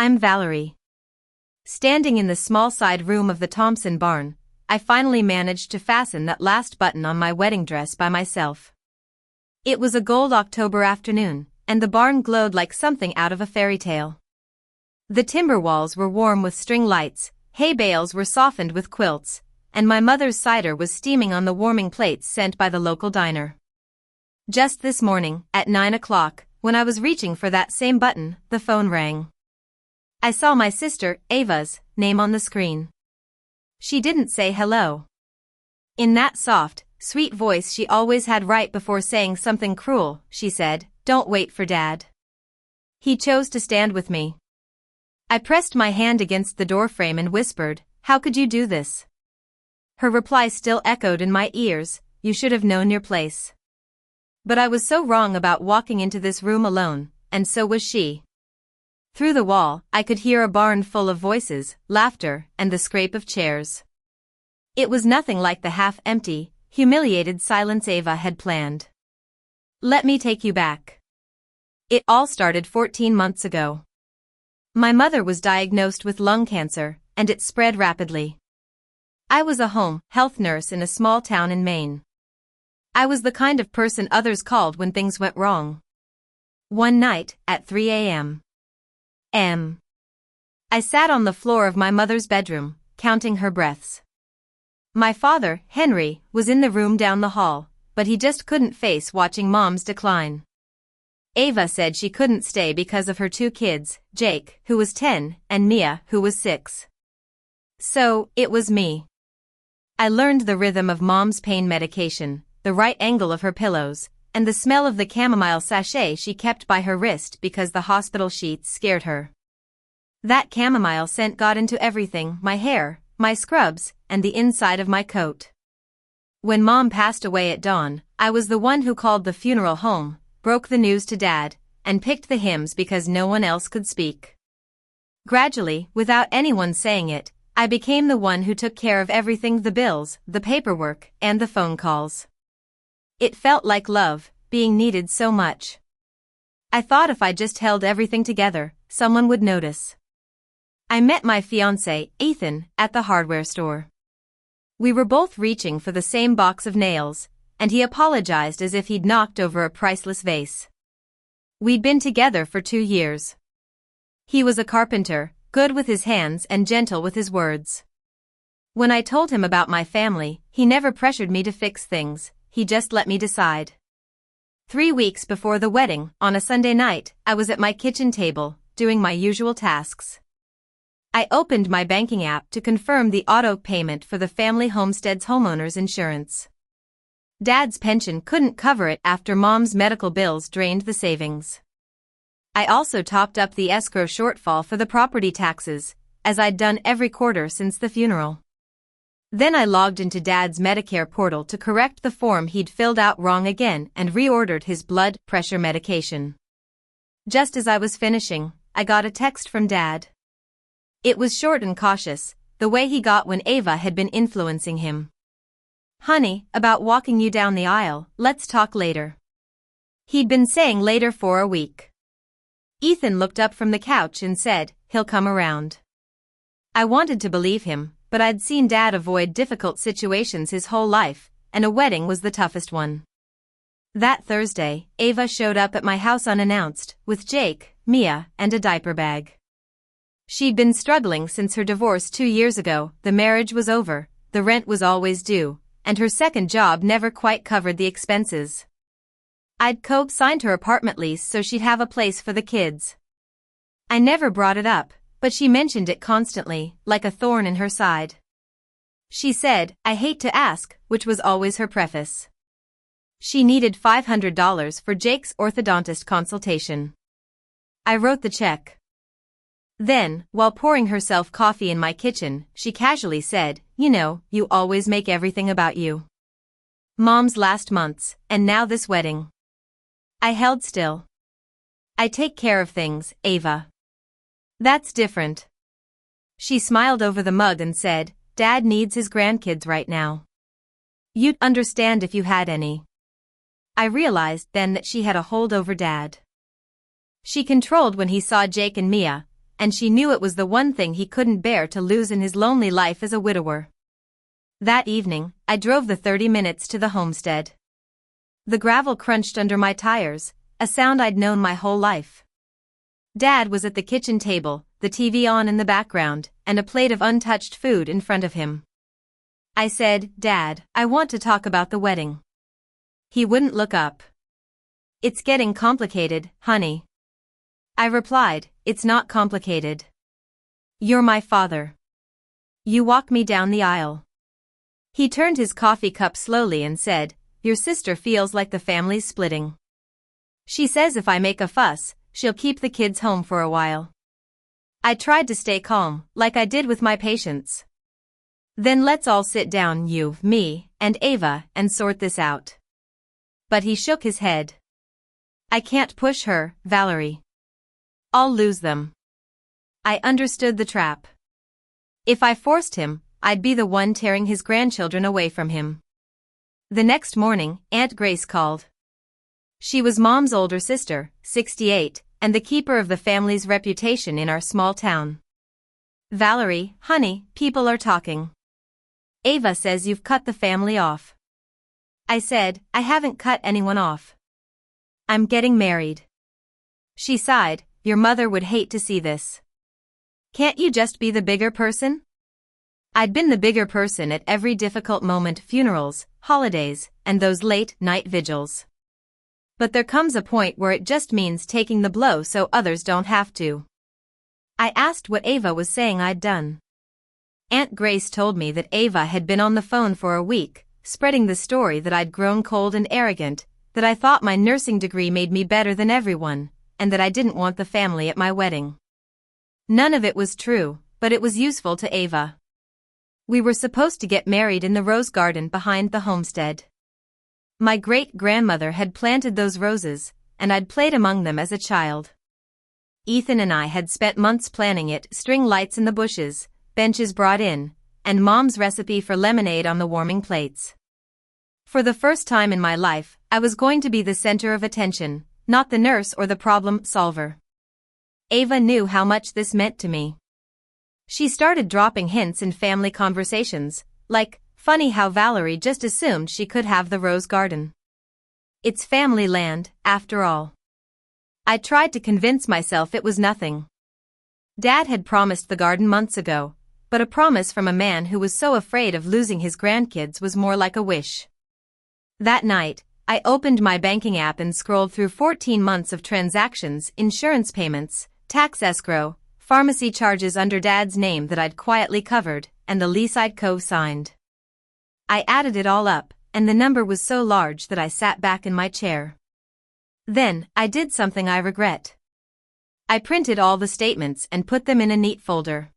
I'm Valerie. Standing in the small side room of the Thompson barn, I finally managed to fasten that last button on my wedding dress by myself. It was a cold October afternoon, and the barn glowed like something out of a fairy tale. The timber walls were warm with string lights, hay bales were softened with quilts, and my mother's cider was steaming on the warming plates sent by the local diner. Just this morning, at 9 o'clock, when I was reaching for that same button, the phone rang. I saw my sister, Ava's, name on the screen. She didn't say hello. In that soft, sweet voice she always had right before saying something cruel, she said, "Don't wait for Dad." He chose to stand with me. I pressed my hand against the doorframe and whispered, "How could you do this?" Her reply still echoed in my ears, "You should have known your place." But I was so wrong about walking into this room alone, and so was she. Through the wall, I could hear a barn full of voices, laughter, and the scrape of chairs. It was nothing like the half-empty, humiliated silence Ava had planned. Let me take you back. It all started 14 months ago. My mother was diagnosed with lung cancer, and it spread rapidly. I was a home health nurse in a small town in Maine. I was the kind of person others called when things went wrong. One night, at 3 a.m. I sat on the floor of my mother's bedroom, counting her breaths. My father, Henry, was in the room down the hall, but he just couldn't face watching Mom's decline. Ava said she couldn't stay because of her two kids, Jake, who was 10, and Mia, who was 6. So, it was me. I learned the rhythm of Mom's pain medication, the right angle of her pillows, and the smell of the chamomile sachet she kept by her wrist because the hospital sheets scared her. That chamomile scent got into everything, my hair, my scrubs, and the inside of my coat. When Mom passed away at dawn, I was the one who called the funeral home, broke the news to Dad, and picked the hymns because no one else could speak. Gradually, without anyone saying it, I became the one who took care of everything: the bills, the paperwork, and the phone calls. It felt like love, being needed so much. I thought if I just held everything together, someone would notice. I met my fiancé, Ethan, at the hardware store. We were both reaching for the same box of nails, and he apologized as if he'd knocked over a priceless vase. We'd been together for 2 years. He was a carpenter, good with his hands and gentle with his words. When I told him about my family, he never pressured me to fix things. He just let me decide. 3 weeks before the wedding, on a Sunday night, I was at my kitchen table, doing my usual tasks. I opened my banking app to confirm the auto payment for the family homestead's homeowner's insurance. Dad's pension couldn't cover it after Mom's medical bills drained the savings. I also topped up the escrow shortfall for the property taxes, as I'd done every quarter since the funeral. Then I logged into Dad's Medicare portal to correct the form he'd filled out wrong again and reordered his blood pressure medication. Just as I was finishing, I got a text from Dad. It was short and cautious, the way he got when Ava had been influencing him. "Honey, about walking you down the aisle, let's talk later." He'd been saying later for a week. Ethan looked up from the couch and said, "He'll come around." I wanted to believe him, but I'd seen Dad avoid difficult situations his whole life, and a wedding was the toughest one. That Thursday, Ava showed up at my house unannounced, with Jake, Mia, and a diaper bag. She'd been struggling since her divorce 2 years ago. The marriage was over, the rent was always due, and her second job never quite covered the expenses. I'd co-signed her apartment lease so she'd have a place for the kids. I never brought it up, but she mentioned it constantly, like a thorn in her side. She said, "I hate to ask," which was always her preface. She needed $500 for Jake's orthodontist consultation. I wrote the check. Then, while pouring herself coffee in my kitchen, she casually said, "You know, you always make everything about you. Mom's last months, and now this wedding." I held still. "I take care of things, Ava. That's different." She smiled over the mug and said, "Dad needs his grandkids right now. You'd understand if you had any." I realized then that she had a hold over Dad. She controlled when he saw Jake and Mia, and she knew it was the one thing he couldn't bear to lose in his lonely life as a widower. That evening, I drove the 30 minutes to the homestead. The gravel crunched under my tires, a sound I'd known my whole life. Dad was at the kitchen table, the TV on in the background, and a plate of untouched food in front of him. I said, "Dad, I want to talk about the wedding." He wouldn't look up. "It's getting complicated, honey." I replied, "It's not complicated. You're my father. You walk me down the aisle." He turned his coffee cup slowly and said, "Your sister feels like the family's splitting. She says if I make a fuss, she'll keep the kids home for a while." I tried to stay calm, like I did with my patients. "Then let's all sit down, you, me, and Ava, and sort this out." But he shook his head. "I can't push her, Valerie. I'll lose them." I understood the trap. If I forced him, I'd be the one tearing his grandchildren away from him. The next morning, Aunt Grace called. She was Mom's older sister, 68, and the keeper of the family's reputation in our small town. "Valerie, honey, people are talking. Ava says you've cut the family off." I said, "I haven't cut anyone off. I'm getting married." She sighed, "Your mother would hate to see this. Can't you just be the bigger person?" I'd been the bigger person at every difficult moment: funerals, holidays, and those late-night vigils. But there comes a point where it just means taking the blow so others don't have to. I asked what Ava was saying I'd done. Aunt Grace told me that Ava had been on the phone for a week, spreading the story that I'd grown cold and arrogant, that I thought my nursing degree made me better than everyone, and that I didn't want the family at my wedding. None of it was true, but it was useful to Ava. We were supposed to get married in the rose garden behind the homestead. My great-grandmother had planted those roses, and I'd played among them as a child. Ethan and I had spent months planning it: string lights in the bushes, benches brought in, and Mom's recipe for lemonade on the warming plates. For the first time in my life, I was going to be the center of attention, not the nurse or the problem solver. Ava knew how much this meant to me. She started dropping hints in family conversations, like, "Funny how Valerie just assumed she could have the rose garden. It's family land, after all." I tried to convince myself it was nothing. Dad had promised the garden months ago, but a promise from a man who was so afraid of losing his grandkids was more like a wish. That night, I opened my banking app and scrolled through 14 months of transactions: insurance payments, tax escrow, pharmacy charges under Dad's name that I'd quietly covered, and the lease I'd co-signed. I added it all up, and the number was so large that I sat back in my chair. Then, I did something I regret. I printed all the statements and put them in a neat folder.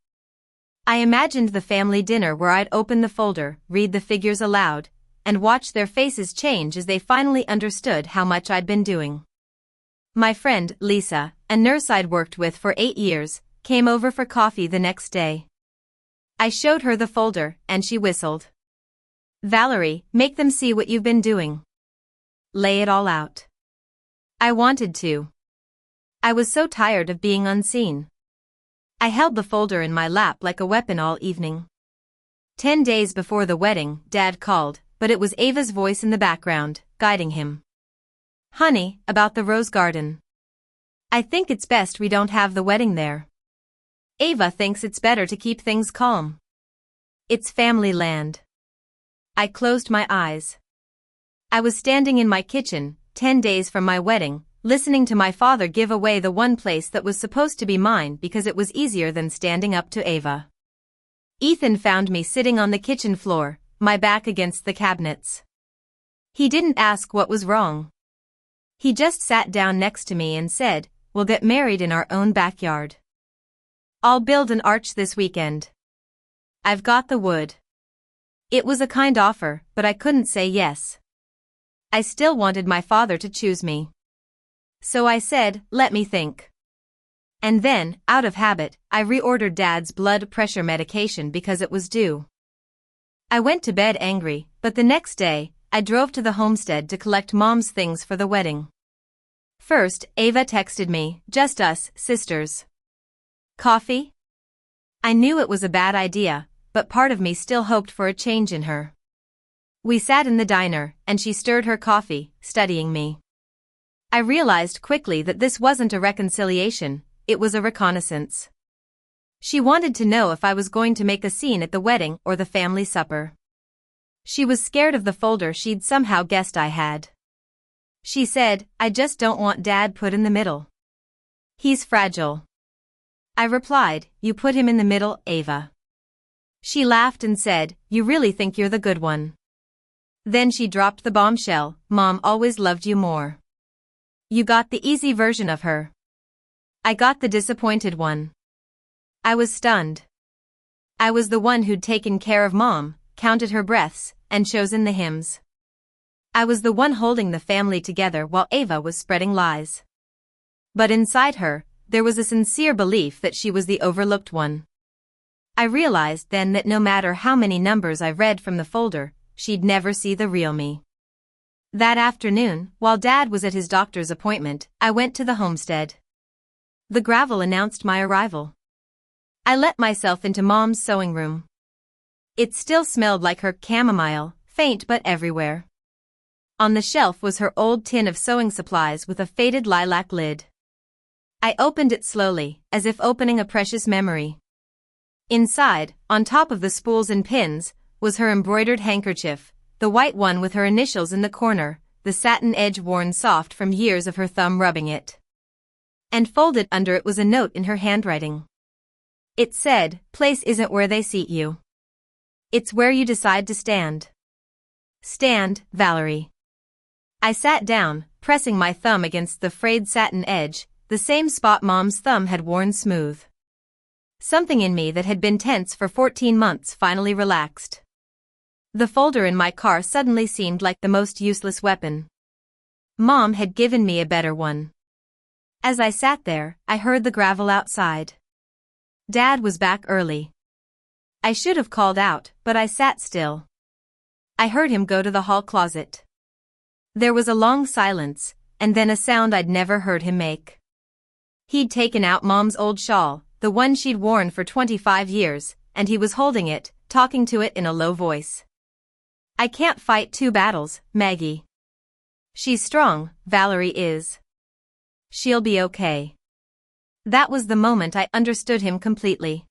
I imagined the family dinner where I'd open the folder, read the figures aloud, and watch their faces change as they finally understood how much I'd been doing. My friend, Lisa, a nurse I'd worked with for 8 years, came over for coffee the next day. I showed her the folder, and she whistled. "Valerie, make them see what you've been doing. Lay it all out." I wanted to. I was so tired of being unseen. I held the folder in my lap like a weapon all evening. 10 days before the wedding, Dad called, but it was Ava's voice in the background, guiding him. "Honey, about the rose garden. I think it's best we don't have the wedding there. Ava thinks it's better to keep things calm. It's family land." I closed my eyes. I was standing in my kitchen, 10 days from my wedding, listening to my father give away the one place that was supposed to be mine because it was easier than standing up to Ava. Ethan found me sitting on the kitchen floor, my back against the cabinets. He didn't ask what was wrong. He just sat down next to me and said, "We'll get married in our own backyard. I'll build an arch this weekend. I've got the wood." It was a kind offer, but I couldn't say yes. I still wanted my father to choose me. So I said, "Let me think." And then, out of habit, I reordered Dad's blood pressure medication because it was due. I went to bed angry, but the next day, I drove to the homestead to collect Mom's things for the wedding. First, Ava texted me, "Just us, sisters. Coffee? I knew it was a bad idea, but part of me still hoped for a change in her. We sat in the diner, and she stirred her coffee, studying me. I realized quickly that this wasn't a reconciliation, it was a reconnaissance. She wanted to know if I was going to make a scene at the wedding or the family supper. She was scared of the folder she'd somehow guessed I had. She said, "I just don't want Dad put in the middle. He's fragile." I replied, "You put him in the middle, Ava." She laughed and said, "You really think you're the good one." Then she dropped the bombshell, "Mom always loved you more. You got the easy version of her. I got the disappointed one." I was stunned. I was the one who'd taken care of Mom, counted her breaths, and chosen the hymns. I was the one holding the family together while Ava was spreading lies. But inside her, there was a sincere belief that she was the overlooked one. I realized then that no matter how many numbers I read from the folder, she'd never see the real me. That afternoon, while Dad was at his doctor's appointment, I went to the homestead. The gravel announced my arrival. I let myself into Mom's sewing room. It still smelled like her chamomile, faint but everywhere. On the shelf was her old tin of sewing supplies with a faded lilac lid. I opened it slowly, as if opening a precious memory. Inside, on top of the spools and pins, was her embroidered handkerchief, the white one with her initials in the corner, the satin edge worn soft from years of her thumb rubbing it. And folded under it was a note in her handwriting. It said, "Place isn't where they seat you. It's where you decide to stand. Stand, Valerie." I sat down, pressing my thumb against the frayed satin edge, the same spot Mom's thumb had worn smooth. Something in me that had been tense for 14 months finally relaxed. The folder in my car suddenly seemed like the most useless weapon. Mom had given me a better one. As I sat there, I heard the gravel outside. Dad was back early. I should have called out, but I sat still. I heard him go to the hall closet. There was a long silence, and then a sound I'd never heard him make. He'd taken out Mom's old shawl, the one she'd worn for 25 years, and he was holding it, talking to it in a low voice. "I can't fight 2 battles, Maggie. She's strong, Valerie is. She'll be okay." That was the moment I understood him completely.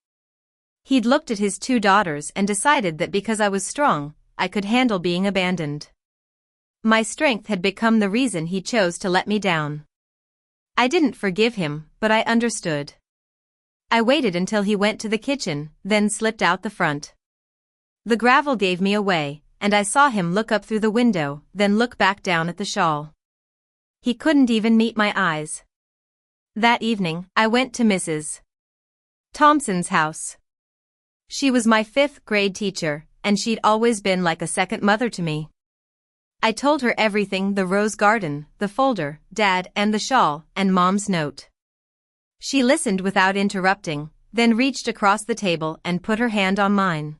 He'd looked at his 2 daughters and decided that because I was strong, I could handle being abandoned. My strength had become the reason he chose to let me down. I didn't forgive him, but I understood. I waited until he went to the kitchen, then slipped out the front. The gravel gave me away, and I saw him look up through the window, then look back down at the shawl. He couldn't even meet my eyes. That evening, I went to Mrs. Thompson's house. She was my 5th grade teacher, and she'd always been like a second mother to me. I told her everything: the rose garden, the folder, Dad, and the shawl, and Mom's note. She listened without interrupting, then reached across the table and put her hand on mine.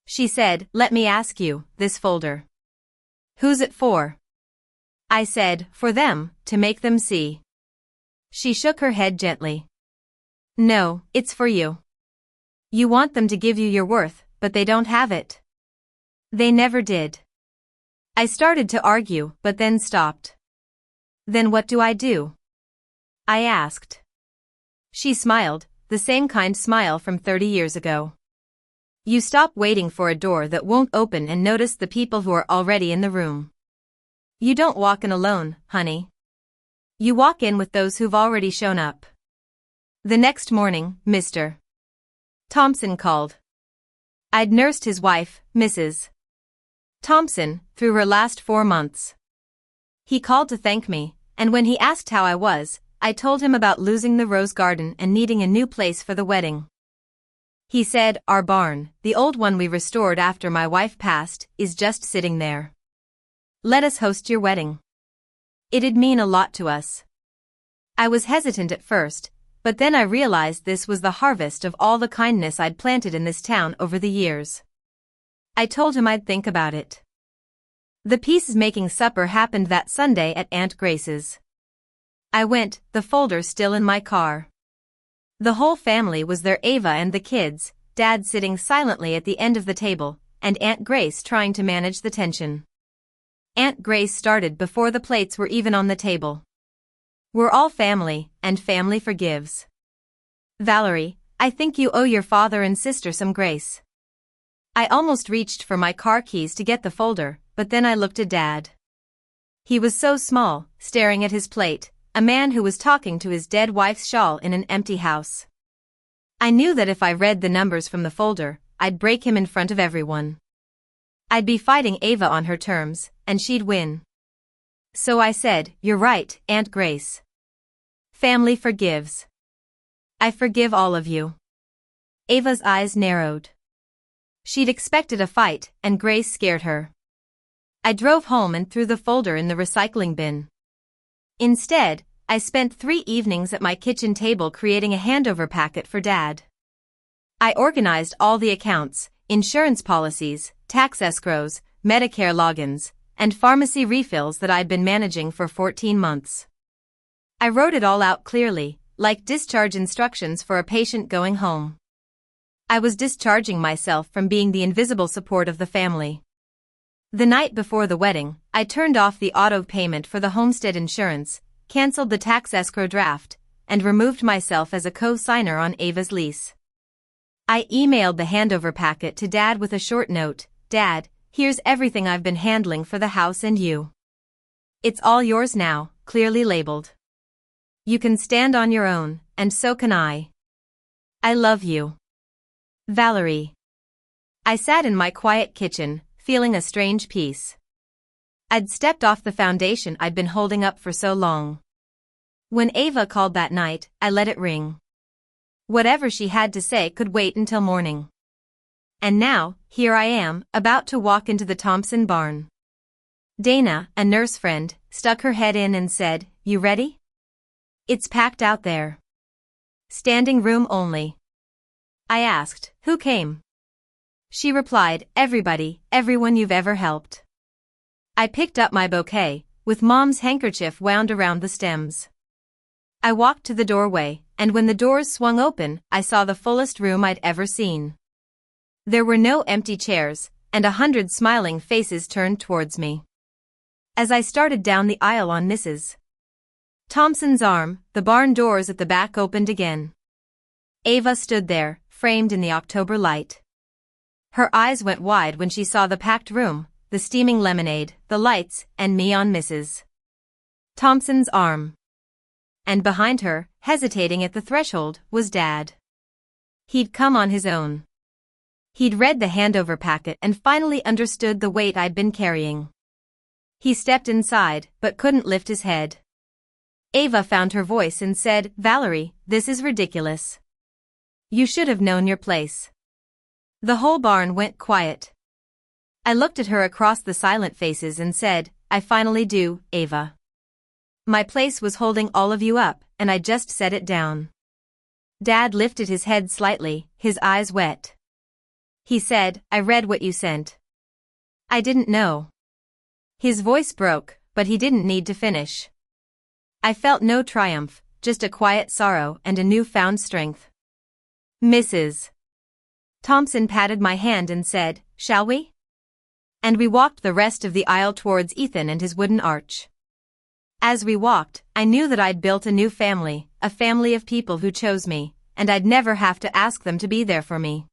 She said, "Let me ask you, this folder. Who's it for?" I said, "For them, to make them see." She shook her head gently. "No, it's for you. You want them to give you your worth, but they don't have it. They never did." I started to argue, but then stopped. "Then what do I do?" I asked. She smiled, the same kind smile from 30 years ago. "You stop waiting for a door that won't open and notice the people who are already in the room. You don't walk in alone, honey. You walk in with those who've already shown up." The next morning, Mr. Thompson called. I'd nursed his wife, Mrs. Thompson, through her last 4 months. He called to thank me, and when he asked how I was, I told him about losing the rose garden and needing a new place for the wedding. He said, "Our barn, the old one we restored after my wife passed, is just sitting there. Let us host your wedding. It'd mean a lot to us." I was hesitant at first, but then I realized this was the harvest of all the kindness I'd planted in this town over the years. I told him I'd think about it. The peace-making supper happened that Sunday at Aunt Grace's. I went, the folder still in my car. The whole family was there: Ava and the kids, Dad sitting silently at the end of the table, and Aunt Grace trying to manage the tension. Aunt Grace started before the plates were even on the table. "We're all family, and family forgives. Valerie, I think you owe your father and sister some grace." I almost reached for my car keys to get the folder, but then I looked at Dad. He was so small, staring at his plate, a man who was talking to his dead wife's shawl in an empty house. I knew that if I read the numbers from the folder, I'd break him in front of everyone. I'd be fighting Ava on her terms, and she'd win. So I said, "You're right, Aunt Grace. Family forgives. I forgive all of you." Ava's eyes narrowed. She'd expected a fight, and Grace scared her. I drove home and threw the folder in the recycling bin. Instead, I spent 3 evenings at my kitchen table creating a handover packet for Dad. I organized all the accounts, insurance policies, tax escrows, Medicare logins, and pharmacy refills that I'd been managing for 14 months. I wrote it all out clearly, like discharge instructions for a patient going home. I was discharging myself from being the invisible support of the family. The night before the wedding, I turned off the auto payment for the homestead insurance, canceled the tax escrow draft, and removed myself as a co-signer on Ava's lease. I emailed the handover packet to Dad with a short note: "Dad, here's everything I've been handling for the house and you. It's all yours now, clearly labeled. You can stand on your own, and so can I. I love you. Valerie." I sat in my quiet kitchen, feeling a strange peace. I'd stepped off the foundation I'd been holding up for so long. When Ava called that night, I let it ring. Whatever she had to say could wait until morning. And now, here I am, about to walk into the Thompson barn. Dana, a nurse friend, stuck her head in and said, "You ready? It's packed out there. Standing room only." I asked, "Who came?" She replied, "Everybody, everyone you've ever helped." I picked up my bouquet, with Mom's handkerchief wound around the stems. I walked to the doorway, and when the doors swung open, I saw the fullest room I'd ever seen. There were no empty chairs, and 100 smiling faces turned towards me. As I started down the aisle on Mrs. Thompson's arm, the barn doors at the back opened again. Ava stood there, framed in the October light. Her eyes went wide when she saw the packed room, the steaming lemonade, the lights, and me on Mrs. Thompson's arm. And behind her, hesitating at the threshold, was Dad. He'd come on his own. He'd read the handover packet and finally understood the weight I'd been carrying. He stepped inside, but couldn't lift his head. Ava found her voice and said, "Valerie, this is ridiculous. You should have known your place." The whole barn went quiet. I looked at her across the silent faces and said, "I finally do, Ava. My place was holding all of you up, and I just set it down." Dad lifted his head slightly, his eyes wet. He said, "I read what you sent. I didn't know." His voice broke, but he didn't need to finish. I felt no triumph, just a quiet sorrow and a newfound strength. "Mrs. Thompson patted my hand and said, 'Shall we?' And we walked the rest of the aisle towards Ethan and his wooden arch. As we walked, I knew that I'd built a new family, a family of people who chose me, and I'd never have to ask them to be there for me.